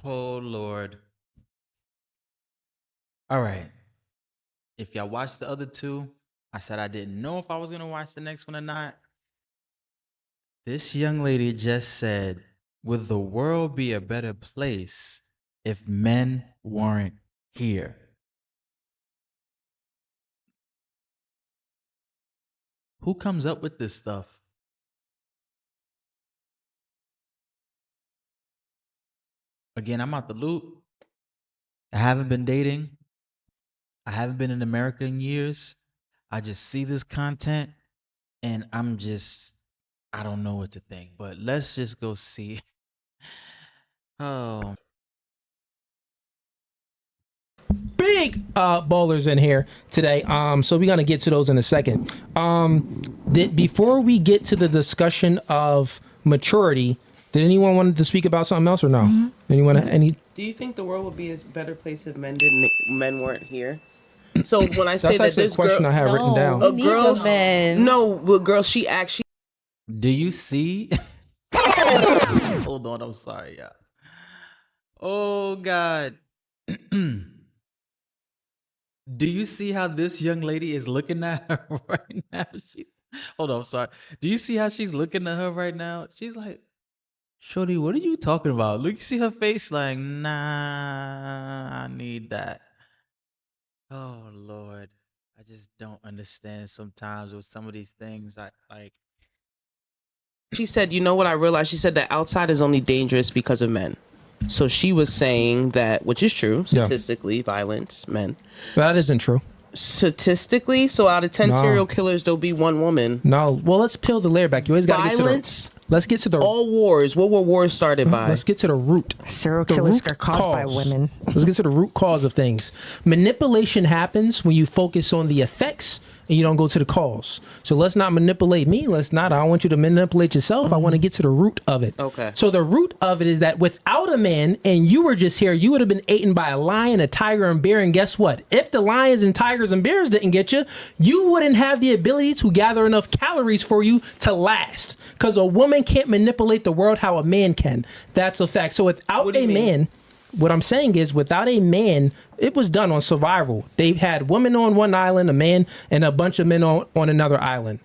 Oh Lord. All right. If y'all watched the other two, I said I didn't know if I was gonna watch the next one or not. This young lady just said, would the world be a better place if men weren't here? Who comes up with this stuff? Again, I'm out the loop. I haven't been dating. I haven't been in America in years. I just see this content and I don't know what to think. But let's just go see. Oh, Big bowlers in here today. So we're gonna get to those in a second. Before we get to the discussion of maturity, did anyone want to speak about something else or no? Anyone any? Do you think the world would be a better place if men weren't here? So when I say That's that actually a this question girl, I have written down. a girl, no, but girl, she actually. do you see? Hold on, I'm sorry, yeah. Oh God. Do you see how this young lady is looking at her right now? Hold on, I'm sorry. Do you see how she's looking at her right now? She's like, Shorty, what are you talking about? Look, you see her face like, nah, I need that. Oh Lord. I just don't understand sometimes with some of these things. She said, you know what I realized? She said that outside is only dangerous because of men. So she was saying that, which is true, Yeah. statistically, violence, men. That isn't true. Statistically, so out of 10 No. serial killers, there'll be one woman. No. Well, let's peel the layer back. You always got to get to the. Violence, Let's get to the. all wars. What were wars started by? Let's get to the root. Serial The killers root are caused by cause. women. Let's get to the root cause of things. Manipulation happens when you focus on the effects and you don't go to the cause. So let's not manipulate me. I don't want you to manipulate yourself. I want to get to the root of it. Okay. So the root of it is that without a man and you were just here, you would have been eaten by a lion, a tiger, and bear. And guess what? If the lions and tigers and bears didn't get you, you wouldn't have the ability to gather enough calories for you to last. Because a woman can't manipulate the world how a man can. That's a fact. So without What do a you mean? man, what I'm saying is without a man, it was done on survival. They had women on one island, a man, and a bunch of men on another island.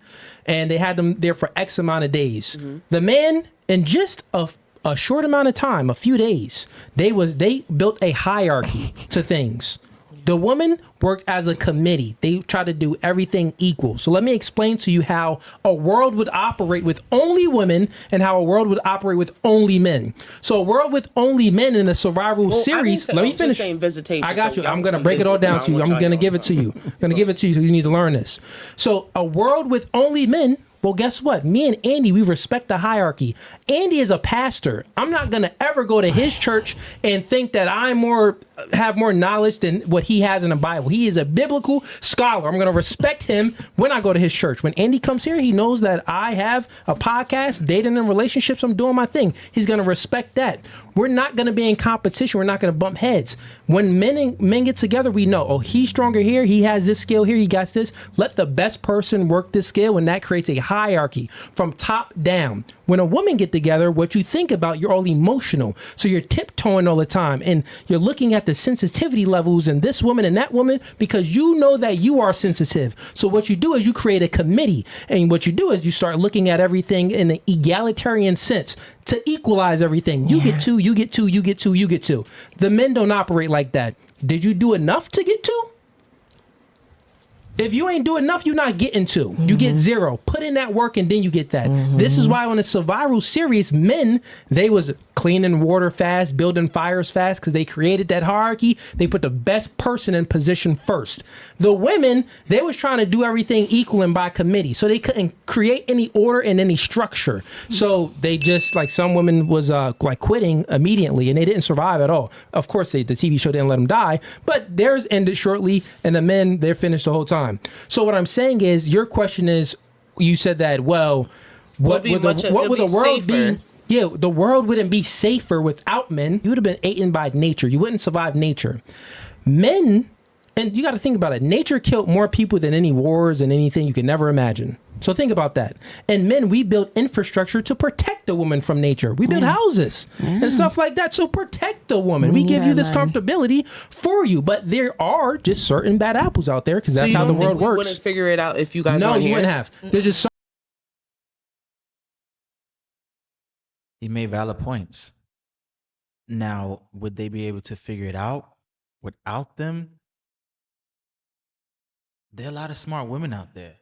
And they had them there for X amount of days. The man, in just a short amount of time, a few days, they built a hierarchy to things. The woman worked as a committee. They tried to do everything equal. So let me explain to you how a world would operate with only women and how a world would operate with only men. So a world with only men in the survival series. Let me finish. Visitation, I got so you. y'all I'm going to can break it all visit down around to you. what I'm y'all going to know. give it to you. I'm going to give it to you. So you need to learn this. So a world with only men. Well, guess what? Me and Andy, we respect the hierarchy. Andy is a pastor. I'm not going to ever go to his church and think that have more knowledge than what he has in the Bible. He is a biblical scholar. I'm going to respect him when I go to his church. When Andy comes here, he knows that I have a podcast, dating and relationships. I'm doing my thing. He's going to respect that. We're not going to be in competition. We're not going to bump heads. When men get together, we know, oh, he's stronger here. He has this skill here. He got this. Let the best person work this skill, and that creates a hierarchy from top down. When a woman get together, what you think about, you're all emotional. So you're tiptoeing all the time, and you're looking at the sensitivity levels in this woman and that woman because you know that you are sensitive. So what you do is you create a committee, and what you do is you start looking at everything in an egalitarian sense to equalize everything. You get two, you get two, you get two, you get two. The men don't operate like that. Did you do enough to get two? If you ain't do enough, you're not getting to. You get zero. Put in that work and then you get that. This is why on the survival series, men, they was cleaning water fast, building fires fast, because they created that hierarchy. They put the best person in position first. The women, they was trying to do everything equal and by committee. So they couldn't create any order and any structure. So they just, like some women was like quitting immediately and they didn't survive at all. Of course, the TV show didn't let them die, but theirs ended shortly and the men, they're finished the whole time. So what I'm saying is, your question is, you said that, well, what would the world be? Yeah, the world wouldn't be safer without men. You would have been eaten by nature. You wouldn't survive nature. Men And you got to think about it. Nature killed more people than any wars and anything you could never imagine. So think about that. And men, we build infrastructure to protect the woman from nature. We build houses and stuff like that. So protect the woman. We give you this comfortability for you. But there are just certain bad apples out there because that's how the world works. Wouldn't figure it out if you guys No, weren't you here? wouldn't have. There's just He made valid points. Now, would they be able to figure it out without them? There are a lot of smart women out there.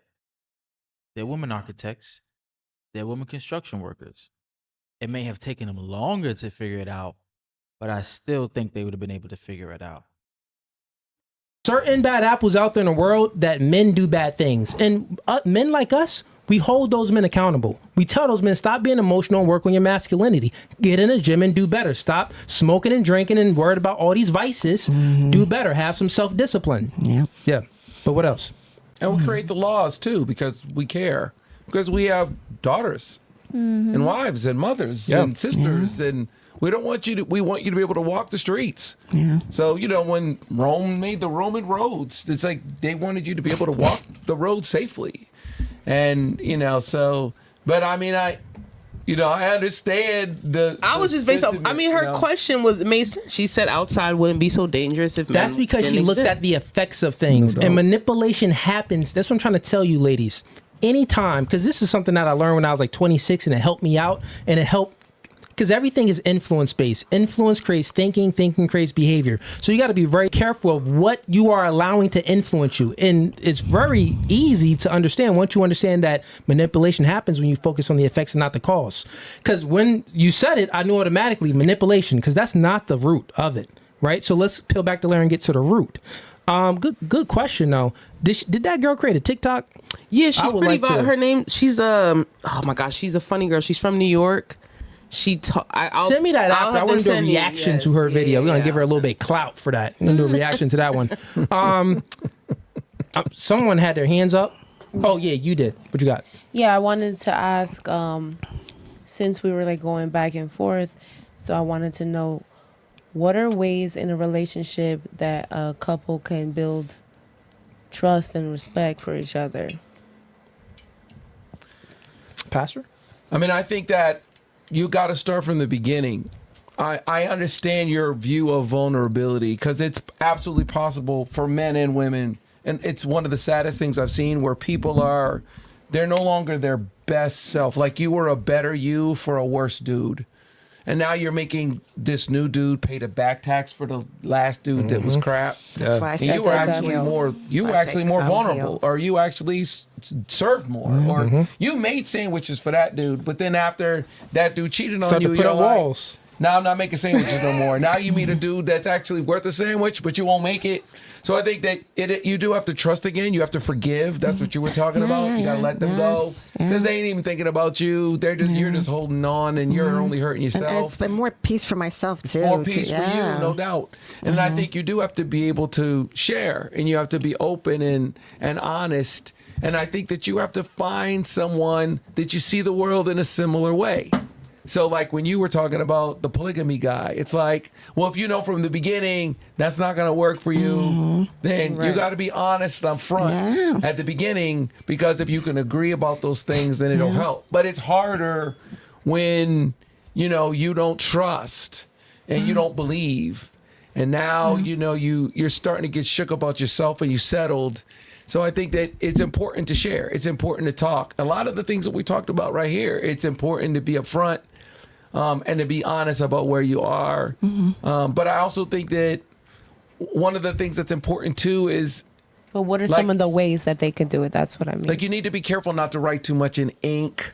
There are women architects. There are women construction workers. It may have taken them longer to figure it out, but I still think they would have been able to figure it out. certain bad apples out there in the world that men do bad things. And men like us, we hold those men accountable. We tell those men, stop being emotional and work on your masculinity. Get in the gym and do better. Stop smoking and drinking and worried about all these vices. Do better. Have some self-discipline. Yeah. But what else? And we create the laws too because we care. Because we have daughters and wives and mothers and sisters and we want you to be able to walk the streets. Yeah. So, when Rome made the Roman roads, it's like they wanted you to be able to walk the road safely. And, but I mean, I understand I was just based off. I mean, her question was made sense. She said outside wouldn't be so dangerous if That's men because she didn't looked exist. at the effects of things. And manipulation happens. That's what I'm trying to tell you, ladies. Anytime, because this is something that I learned when I was like 26 and it helped me out. And it helped because everything is influence based. Influence creates thinking creates behavior. So you got to be very careful of what you are allowing to influence you. And it's very easy to understand once you understand that manipulation happens when you focus on the effects and not the cause. Because when you said it, I knew automatically manipulation, because that's not the root of it, right? So let's peel back the layer and get to the root. Good question though. Did that girl create a TikTok? Yeah, she's pretty like to- Her name, she's oh my gosh, she's a funny girl. She's from New York. Send me that after. I want to do a reaction to her video. We're gonna give her a little bit clout for that. We're gonna do a reaction to that one. Someone had their hands up. Oh yeah, you did. What you got? Yeah, I wanted to ask, since we were like going back and forth, so I wanted to know, what are ways in a relationship that a couple can build trust and respect for each other? Pastor? I mean, I think that you got to start from the beginning. I understand your view of vulnerability because it's absolutely possible for men and women. And it's one of the saddest things I've seen where people they're no longer their best self. Like you were a better you for a worse dude. And now you're making this new dude pay the back tax for the last dude that was crap. That's why I And said you were that actually I'm more. healed. You were That's why I actually said more I'm vulnerable, healed. or you actually served more, or you made sandwiches for that dude. But then after that dude cheated on Started you, to put you're up like, walls. now I'm not making sandwiches no more. Now you meet a dude that's actually worth a sandwich, but you won't make it. So I think that you do have to trust again. You have to forgive. That's what you were talking about. You gotta let them Yes, go because they ain't even thinking about you. You're just holding on, and you're only hurting yourself. And it's been more peace for myself too. More peace for you, Yeah. no doubt. And I think you do have to be able to share, and you have to be open and honest. And I think that you have to find someone that you see the world in a similar way. So like when you were talking about the polygamy guy, it's like, well, if you know from the beginning that's not going to work for you, then you got to be honest up front at the beginning, because if you can agree about those things, then it'll help. But it's harder when, you don't trust and you don't believe. And now, you're starting to get shook about yourself and you settled. So I think that it's important to share. It's important to talk. A lot of the things that we talked about right here, it's important to be upfront and to be honest about where you are. But I also think that one of the things that's important too is, But what are some of the ways that they could do it? That's what I mean. like, you need to be careful not to write too much in ink.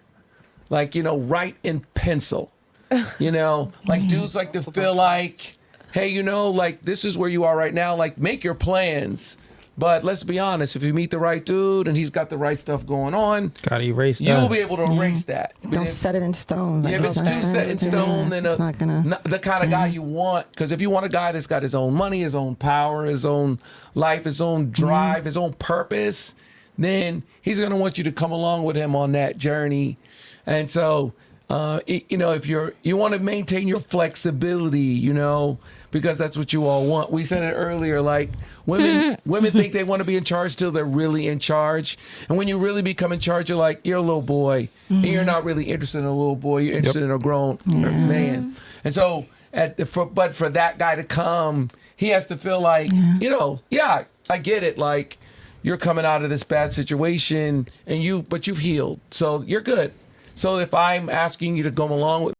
Like, write in pencil. Like dudes like to feel like, hey, like this is where you are right now. Like, make your plans. But let's be honest, if you meet the right dude and he's got the right stuff going on, Gotta erase that. you'll be able to erase that. But Don't if- set it in stone. if it's too set in stone, then it's not gonna. the kind of guy you want. Because if you want a guy that's got his own money, his own power, his own life, his own drive, his own purpose, then he's going to want you to come along with him on that journey. And so if you want to maintain your flexibility, because that's what you all want. We said it earlier, like women think they want to be in charge till they're really in charge. And when you really become in charge, you're a little boy, and you're not really interested in a little boy. You're interested in a grown man. And so, but for that guy to come, he has to feel like, I get it. Like, you're coming out of this bad situation, but you've healed, so you're good. So if I'm asking you to go along with